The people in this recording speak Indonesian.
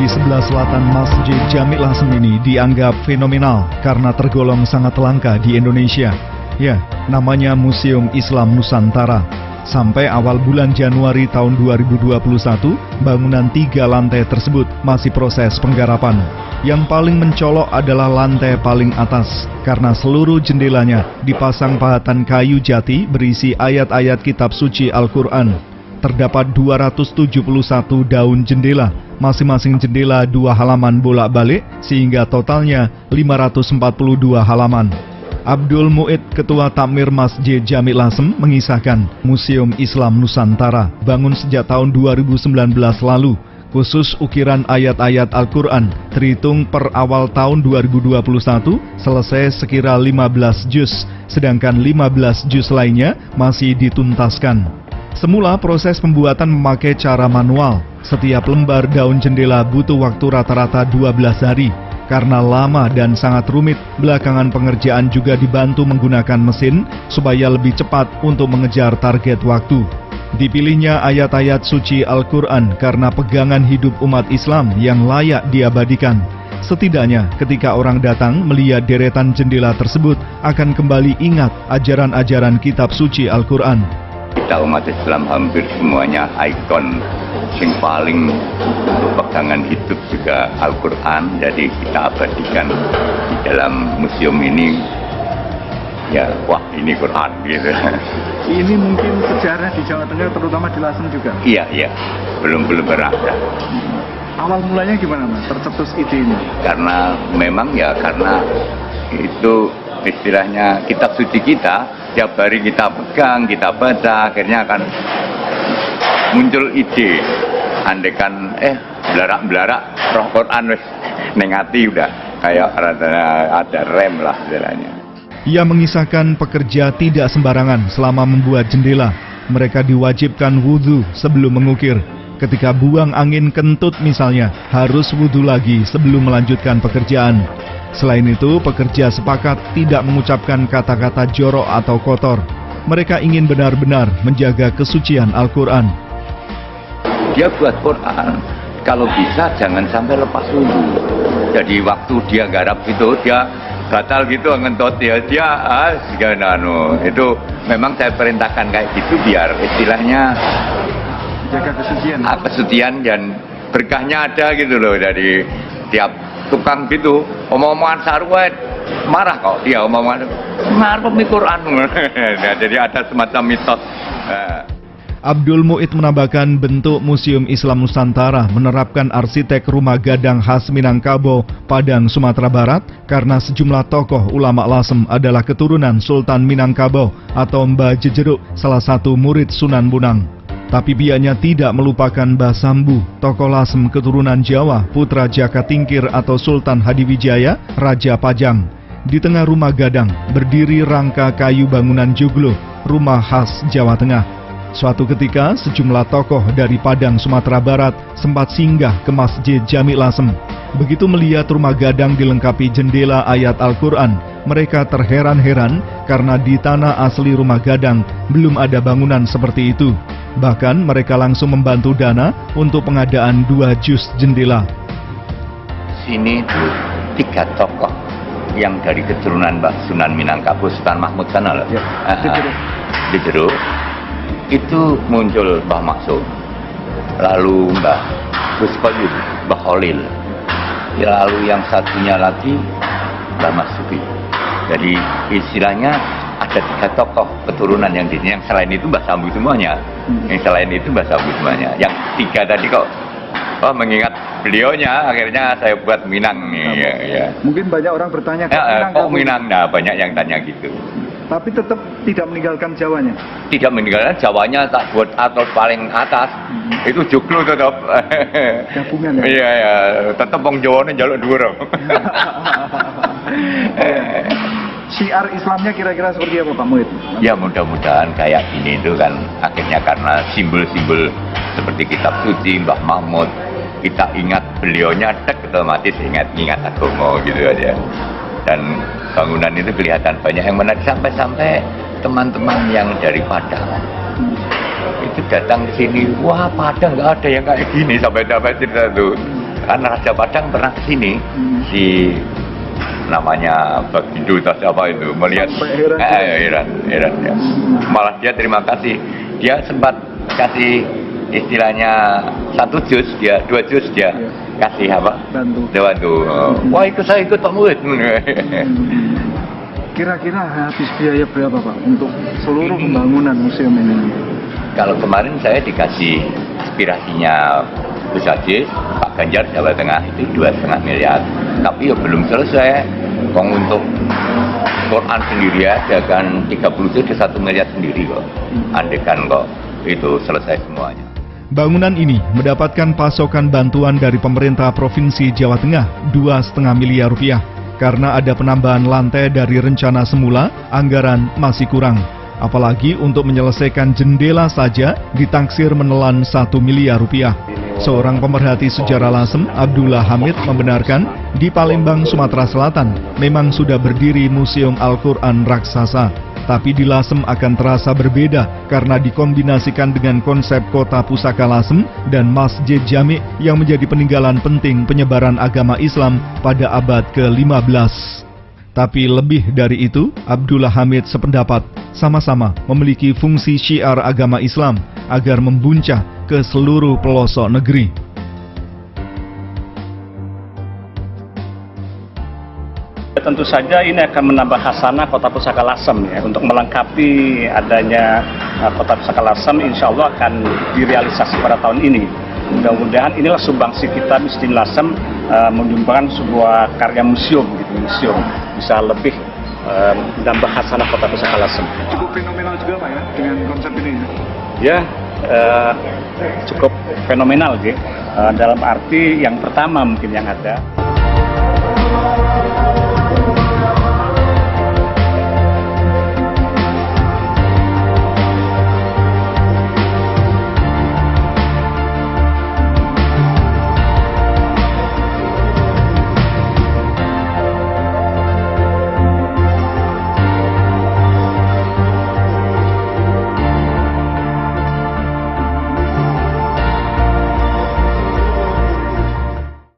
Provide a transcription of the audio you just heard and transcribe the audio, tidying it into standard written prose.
di sebelah selatan Masjid Jami' Lasem ini dianggap fenomenal karena tergolong sangat langka di Indonesia. Ya, namanya Museum Islam Nusantara. Sampai awal bulan Januari tahun 2021, bangunan 3 lantai tersebut masih proses penggarapan. Yang paling mencolok adalah lantai paling atas, karena seluruh jendelanya dipasang pahatan kayu jati berisi ayat-ayat kitab suci Al-Quran. Terdapat 271 daun jendela, masing-masing jendela 2 halaman bolak-balik, sehingga totalnya 542 halaman. Abdul Mu'id, Ketua Takmir Masjid Jami' Lasem, mengisahkan Museum Islam Nusantara bangun sejak tahun 2019 lalu. Khusus ukiran ayat-ayat Al-Quran, terhitung per awal tahun 2021, selesai sekira 15 juz, sedangkan 15 juz lainnya masih dituntaskan. Semula proses pembuatan memakai cara manual. Setiap lembar daun jendela butuh waktu rata-rata 12 hari. Karena lama dan sangat rumit, belakangan pengerjaan juga dibantu menggunakan mesin supaya lebih cepat untuk mengejar target waktu. Dipilihnya ayat-ayat suci Al-Quran karena pegangan hidup umat Islam yang layak diabadikan. Setidaknya ketika orang datang melihat deretan jendela tersebut akan kembali ingat ajaran-ajaran kitab suci Al-Quran. Kita umat Islam hampir semuanya ikon yang paling untuk pegangan hidup juga Al-Quran. Jadi kita abadikan di dalam museum ini. Ya, wah ini Quran gitu. Ini mungkin sejarah di Jawa Tengah, terutama di Lasem juga. Iya, belum berada. Awal mulanya gimana Mas, tercetus ide ini? Karena memang ya karena itu istilahnya kitab suci kita, tiap hari kita pegang, kita baca, akhirnya akan muncul ide. Andekan belarak-belarak roh Quran wis ning ati udah kayak ada rem lah istilahnya. Ia mengisahkan pekerja tidak sembarangan selama membuat jendela. Mereka diwajibkan wudhu sebelum mengukir. Ketika buang angin kentut misalnya, harus wudhu lagi sebelum melanjutkan pekerjaan. Selain itu, pekerja sepakat tidak mengucapkan kata-kata jorok atau kotor. Mereka ingin benar-benar menjaga kesucian Al-Quran. Dia buat Quran, kalau bisa jangan sampai lepas wudhu. Jadi waktu dia garap itu, dia batal gitu ngentot ya, dia itu memang saya perintahkan kayak gitu biar istilahnya jaga kesucian. Kesucian dan berkahnya ada gitu loh dari tiap tukang gitu. Omong-omongan sarwet marah kok dia omongan marah Quran. Nah, jadi ada semacam mitos. Abdul Mu'id menambahkan bentuk Museum Islam Nusantara menerapkan arsitek rumah gadang khas Minangkabau, Padang, Sumatera Barat karena sejumlah tokoh ulama Lasem adalah keturunan Sultan Minangkabau atau Mbah Jejeruk, salah satu murid Sunan Bonang. Tapi bianya tidak melupakan Mbah Sambu, tokoh Lasem keturunan Jawa, putra Jaka Tingkir atau Sultan Hadiwijaya, Raja Pajang. Di tengah rumah gadang berdiri rangka kayu bangunan joglo, rumah khas Jawa Tengah. Suatu ketika, sejumlah tokoh dari Padang, Sumatera Barat sempat singgah ke Masjid Jami' Lasem. Begitu melihat rumah gadang dilengkapi jendela ayat Al-Quran, mereka terheran-heran karena di tanah asli rumah gadang belum ada bangunan seperti itu. Bahkan mereka langsung membantu dana untuk pengadaan 2 juz jendela. Sini tuh 3 tokoh yang dari keturunan Mbah Sunan Minangkabau, Sultan Mahmud sana loh. Di Jeruk. Itu muncul Mbah Maksum, lalu Mbah Gus Koyum, Mbah Khalil, lalu yang satunya lagi Mbah Masuki. Jadi istilahnya ada 3 tokoh keturunan yang di sini. Yang selain itu Mbah Sambu semuanya. Yang selain itu Mbah Sambu semuanya. Yang 3 tadi kok mengingat beliaunya, akhirnya saya buat Minang nih. Ya. Mungkin banyak orang bertanya kok Minang, nah banyak yang tanya gitu. Tapi tetap tidak meninggalkan Jawanya. Tidak meninggalkan Jawanya, tak buat atau paling atas. Itu joglo tetap. Gabungan ya. Iya, tetap wong Jawane njaluk dhuwur. Syiar Islamnya kira-kira seperti apa Pak Mu'id? Ya mudah-mudahan kayak gini itu kan akhirnya karena simbol-simbol seperti kitab suci Mbah Mahmud, kita ingat beliaunya otomatis ingat agama gitu aja. Dan bangunan itu kelihatan banyak yang menarik sampai teman-teman yang dari Padang itu datang ke sini, wah Padang nggak ada yang kayak gini sampai cerita tuh. Kan Raja Padang pernah kesini, si namanya Bagindo atau siapa itu melihat heran ya. Malah dia terima kasih, dia sempat kasih istilahnya 1 juz, dia 2 juz dia kasih apa? Bantu. Wah ikut saya ikut Pak Muhid. Kira-kira habis biaya berapa Pak untuk seluruh pembangunan museum ini? Kalau kemarin saya dikasih aspirasinya Gus Aziz, Pak Ganjar Jawa Tengah itu 2,5 miliar. Tapi ya belum selesai. Kong untuk Quran sendiri aja kan 30 itu 1 miliar sendiri kok. Andekan kok itu selesai semuanya. Bangunan ini mendapatkan pasokan bantuan dari pemerintah Provinsi Jawa Tengah 2,5 miliar rupiah. Karena ada penambahan lantai dari rencana semula, anggaran masih kurang. Apalagi untuk menyelesaikan jendela saja ditaksir menelan 1 miliar rupiah. Seorang pemerhati sejarah Lasem, Abdullah Hamid, membenarkan di Palembang, Sumatera Selatan memang sudah berdiri Museum Al-Quran Raksasa. Tapi di Lasem akan terasa berbeda karena dikombinasikan dengan konsep kota pusaka Lasem dan Masjid Jami' yang menjadi peninggalan penting penyebaran agama Islam pada abad ke-15. Tapi lebih dari itu, Abdullah Hamid sependapat sama-sama memiliki fungsi syiar agama Islam agar membuncah ke seluruh pelosok negeri. Tentu saja ini akan menambah khasanah Kota Pusaka Lasem ya. Untuk melengkapi adanya Kota Pusaka Lasem, insya Allah akan direalisasi pada tahun ini. Mudah-mudahan inilah sumbangsi kita Mistin Lasem menyumbangkan sebuah karya museum, gitu. Museum bisa lebih menambah khasanah Kota Pusaka Lasem. Cukup fenomenal juga Pak ya dengan konsep ini. Ya, cukup fenomenal gitu. Dalam arti yang pertama mungkin yang ada.